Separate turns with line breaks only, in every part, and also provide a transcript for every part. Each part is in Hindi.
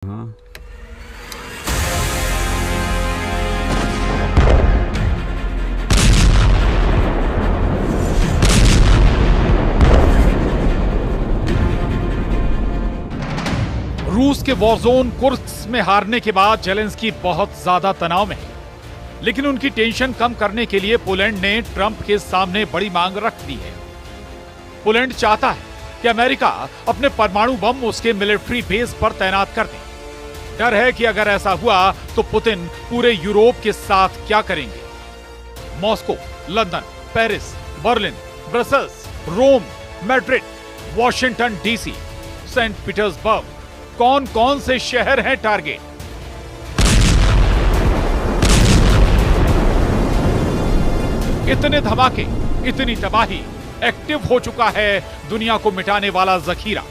हाँ।
रूस के वॉरजोन कुर्स्क में हारने के बाद जेलेंस्की बहुत ज्यादा तनाव में है, लेकिन उनकी टेंशन कम करने के लिए पोलैंड ने ट्रंप के सामने बड़ी मांग रख दी है। पोलैंड चाहता है कि अमेरिका अपने परमाणु बम उसके मिलिट्री बेस पर तैनात कर दे। डर है कि अगर ऐसा हुआ तो पुतिन पूरे यूरोप के साथ क्या करेंगे। Moscow, London, Paris, Berlin, Brussels, Rome, Madrid, Washington DC, Saint Petersburg, कौन कौन से शहर हैं टारगेट। इतने धमाके, इतनी तबाही, एक्टिव हो चुका है दुनिया को मिटाने वाला जखीरा।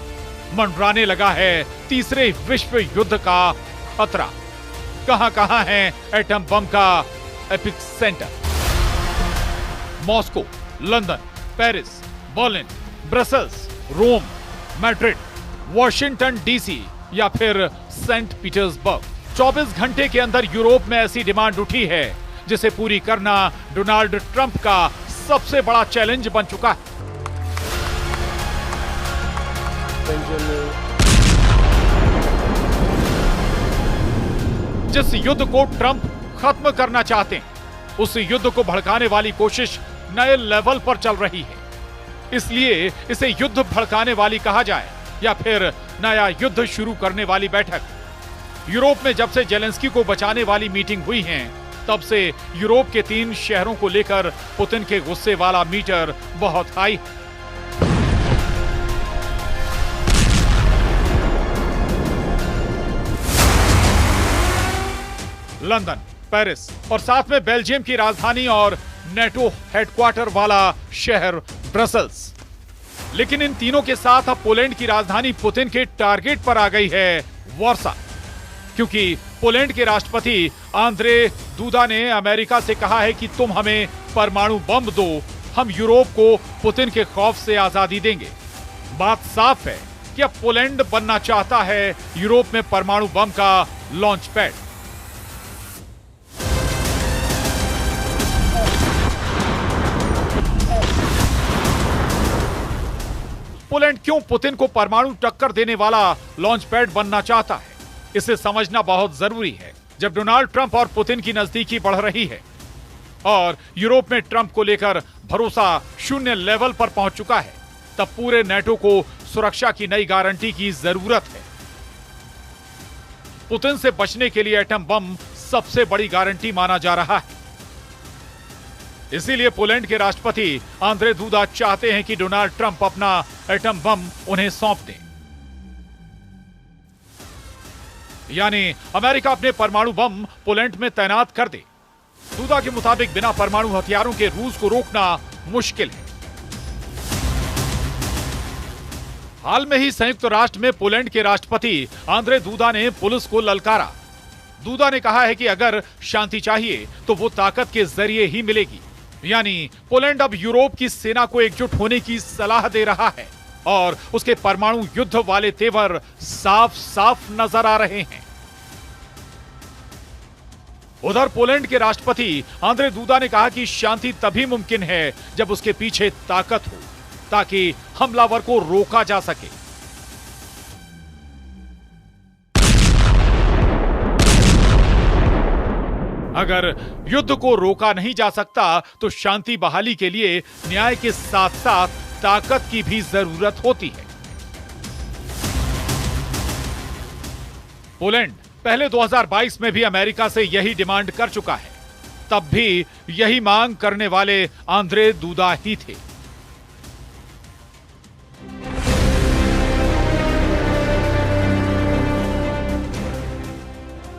मंडराने लगा है तीसरे विश्व युद्ध का खतरा। कहां कहां है एटम बम का epic centre. Moscow, London, Paris, Berlin, Brussels, Rome, Madrid, Washington DC या फिर सेंट पीटर्सबर्ग। 24 घंटे के अंदर यूरोप में ऐसी डिमांड उठी है जिसे पूरी करना डोनाल्ड ट्रंप का सबसे बड़ा चैलेंज बन चुका है। जिस युद्ध को ट्रंप खत्म करना चाहते हैं, उस युद्ध को भड़काने वाली कोशिश नए लेवल पर चल रही है। इसलिए इसे युद्ध भड़काने वाली कहा जाए या फिर नया युद्ध शुरू करने वाली बैठक। यूरोप में जब से जेलेंस्की को बचाने वाली मीटिंग हुई है, तब से यूरोप के 3 शहरों को लेकर पुतिन के गुस्से वाला मीटर बहुत हाई है। लंदन, पेरिस और साथ में बेल्जियम की राजधानी और नेटो हेडक्वार्टर वाला शहर ब्रसेल्स। लेकिन इन तीनों के साथ अब पोलैंड की राजधानी पुतिन के टारगेट पर आ गई है, वार्सा। क्योंकि पोलैंड के राष्ट्रपति आंद्रे दूदा ने अमेरिका से कहा है कि तुम हमें परमाणु बम दो, हम यूरोप को पुतिन के खौफ से आजादी देंगे। बात साफ है कि अब पोलैंड बनना चाहता है यूरोप में परमाणु बम का लॉन्च पैड। पोलैंड क्यों पुतिन को परमाणु टक्कर देने वाला लॉन्च पैड बनना चाहता है, इसे समझना बहुत जरूरी है। जब डोनाल्ड ट्रंप और पुतिन की नजदीकी बढ़ रही है और यूरोप में ट्रंप को लेकर भरोसा 0 लेवल पर पहुंच चुका है, तब पूरे नेटो को सुरक्षा की नई गारंटी की जरूरत है। पुतिन से बचने के लिए एटम बम सबसे बड़ी गारंटी माना जा रहा है। इसीलिए पोलैंड के राष्ट्रपति आंद्रे दूदा चाहते हैं कि डोनाल्ड ट्रंप अपना एटम बम उन्हें सौंप दें। यानी अमेरिका अपने परमाणु बम पोलैंड में तैनात कर दे। दूदा के मुताबिक बिना परमाणु हथियारों के रूस को रोकना मुश्किल है। हाल में ही संयुक्त राष्ट्र में पोलैंड के राष्ट्रपति आंद्रे दूदा ने पुलिस को ललकारा। दूदा ने कहा है कि अगर शांति चाहिए तो वो ताकत के जरिए ही मिलेगी। यानी पोलैंड अब यूरोप की सेना को एकजुट होने की सलाह दे रहा है और उसके परमाणु युद्ध वाले तेवर साफ साफ नजर आ रहे हैं। उधर पोलैंड के राष्ट्रपति आंद्रे दूदा ने कहा कि शांति तभी मुमकिन है जब उसके पीछे ताकत हो, ताकि हमलावर को रोका जा सके। अगर युद्ध को रोका नहीं जा सकता तो शांति बहाली के लिए न्याय के साथ साथ ताकत की भी जरूरत होती है। पोलैंड पहले 2022 में भी अमेरिका से यही डिमांड कर चुका है। तब भी यही मांग करने वाले आंद्रे दूदा ही थे।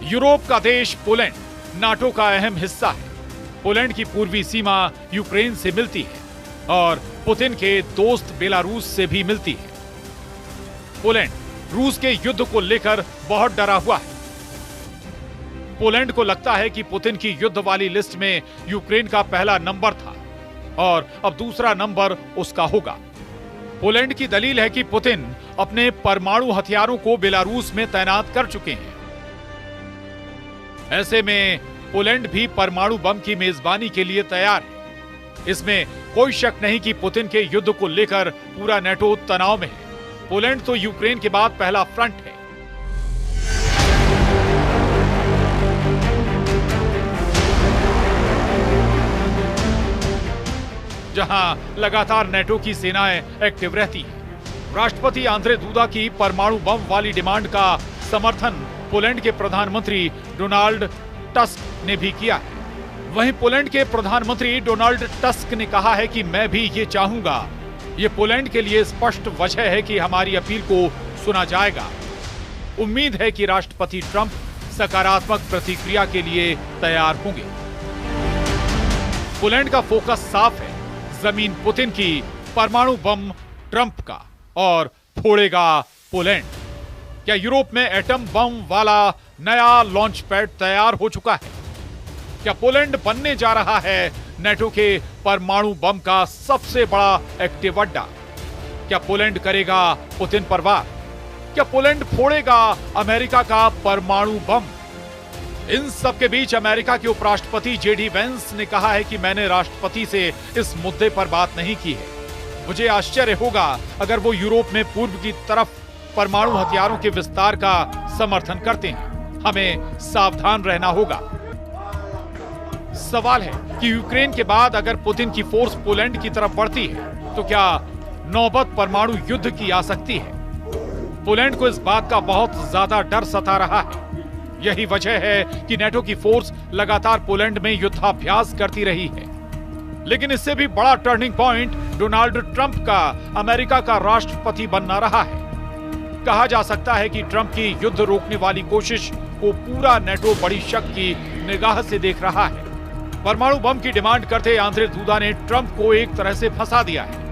यूरोप का देश पोलैंड नाटो का अहम हिस्सा है। पोलैंड की पूर्वी सीमा यूक्रेन से मिलती है और पुतिन के दोस्त बेलारूस से भी मिलती है। पोलैंड रूस के युद्ध को लेकर बहुत डरा हुआ है। पोलैंड को लगता है कि पुतिन की युद्ध वाली लिस्ट में यूक्रेन का पहला नंबर था और अब दूसरा नंबर उसका होगा। पोलैंड की दलील है कि पुतिन अपने परमाणु हथियारों को बेलारूस में तैनात कर चुके हैं। ऐसे में पोलैंड भी परमाणु बम की मेजबानी के लिए तैयार है। इसमें कोई शक नहीं कि पुतिन के युद्ध को लेकर पूरा नेटो तनाव में है। पोलैंड तो यूक्रेन के बाद पहला फ्रंट है। जहां लगातार नेटो की सेनाएं एक्टिव रहती हैं। राष्ट्रपति आंद्रे दूदा की परमाणु बम वाली डिमांड का समर्थन पोलैंड के प्रधानमंत्री डोनाल्ड टस्क ने भी किया है। वहीं पोलैंड के प्रधानमंत्री डोनाल्ड टस्क ने कहा है कि मैं भी ये चाहूंगा। ये पोलैंड के लिए स्पष्ट वजह है कि हमारी अपील को सुना जाएगा। उम्मीद है कि राष्ट्रपति ट्रंप सकारात्मक प्रतिक्रिया के लिए तैयार होंगे। पोलैंड का फोकस साफ है, जमीन पुतिन की, परमाणु बम ट्रंप का, और फोड़ेगा पोलैंड। क्या यूरोप में एटम बम वाला नया लॉन्च पैड तैयार हो चुका है? क्या पोलैंड बनने जा रहा है नेटो के परमाणु बम का सबसे बड़ा एक्टिव अड्डा? क्या पोलैंड करेगा पुतिन पर वार? क्या पोलैंड फोड़ेगा अमेरिका का परमाणु बम? इन सब के बीच अमेरिका के उपराष्ट्रपति जेडी वेंस ने कहा है कि मैंने राष्ट्रपति से इस मुद्दे पर बात नहीं की है। मुझे आश्चर्य होगा अगर वो यूरोप में पूर्व की तरफ परमाणु हथियारों के विस्तार का समर्थन करते हैं। हमें सावधान रहना होगा। सवाल है कि यूक्रेन के बाद अगर पुतिन की फोर्स पोलैंड की तरफ बढ़ती है तो क्या नौबत परमाणु युद्ध की आ सकती है? पोलैंड को इस बात का बहुत ज्यादा डर सता रहा है। यही वजह है कि नेटो की फोर्स लगातार पोलैंड में युद्धाभ्यास करती रही है। लेकिन इससे भी बड़ा टर्निंग पॉइंट डोनाल्ड ट्रंप का अमेरिका का राष्ट्रपति बनना रहा है। कहा जा सकता है कि ट्रंप की युद्ध रोकने वाली कोशिश को पूरा नेटो बड़ी शक की निगाह से देख रहा है। परमाणु बम की डिमांड करते आंद्रे दूदा ने ट्रंप को एक तरह से फंसा दिया है।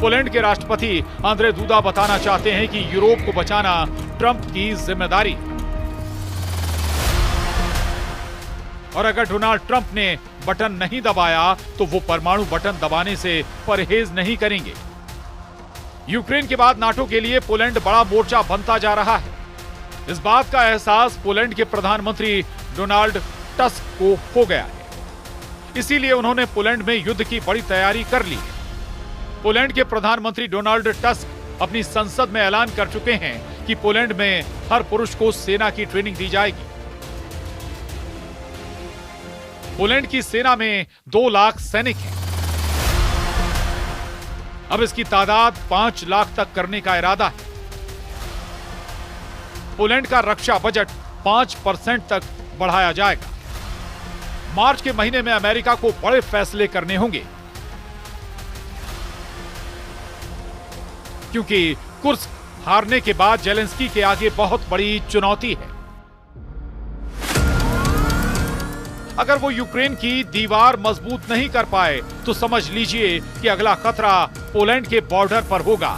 पोलैंड के राष्ट्रपति आंद्रे दूदा बताना चाहते हैं कि यूरोप को बचाना ट्रंप की जिम्मेदारी है। और अगर डोनाल्ड ट्रंप ने बटन नहीं दबाया तो वो परमाणु बटन दबाने से परहेज नहीं करेंगे। यूक्रेन के बाद नाटो के लिए पोलैंड बड़ा मोर्चा बनता जा रहा है। इस बात का एहसास पोलैंड के प्रधानमंत्री डोनाल्ड टस्क को हो गया है। इसीलिए उन्होंने पोलैंड में युद्ध की बड़ी तैयारी कर ली है। पोलैंड के प्रधानमंत्री डोनाल्ड टस्क अपनी संसद में ऐलान कर चुके हैं कि पोलैंड में हर पुरुष को सेना की ट्रेनिंग दी जाएगी। पोलैंड की सेना में 2 लाख सैनिक हैं। अब इसकी तादाद 5 लाख तक करने का इरादा है। पोलैंड का रक्षा बजट 5% तक बढ़ाया जाएगा। मार्च के महीने में अमेरिका को बड़े फैसले करने होंगे, क्योंकि कुर्स्क हारने के बाद जेलेंस्की के आगे बहुत बड़ी चुनौती है। अगर वो यूक्रेन की दीवार मजबूत नहीं कर पाए तो समझ लीजिए कि अगला खतरा पोलैंड के बॉर्डर पर होगा।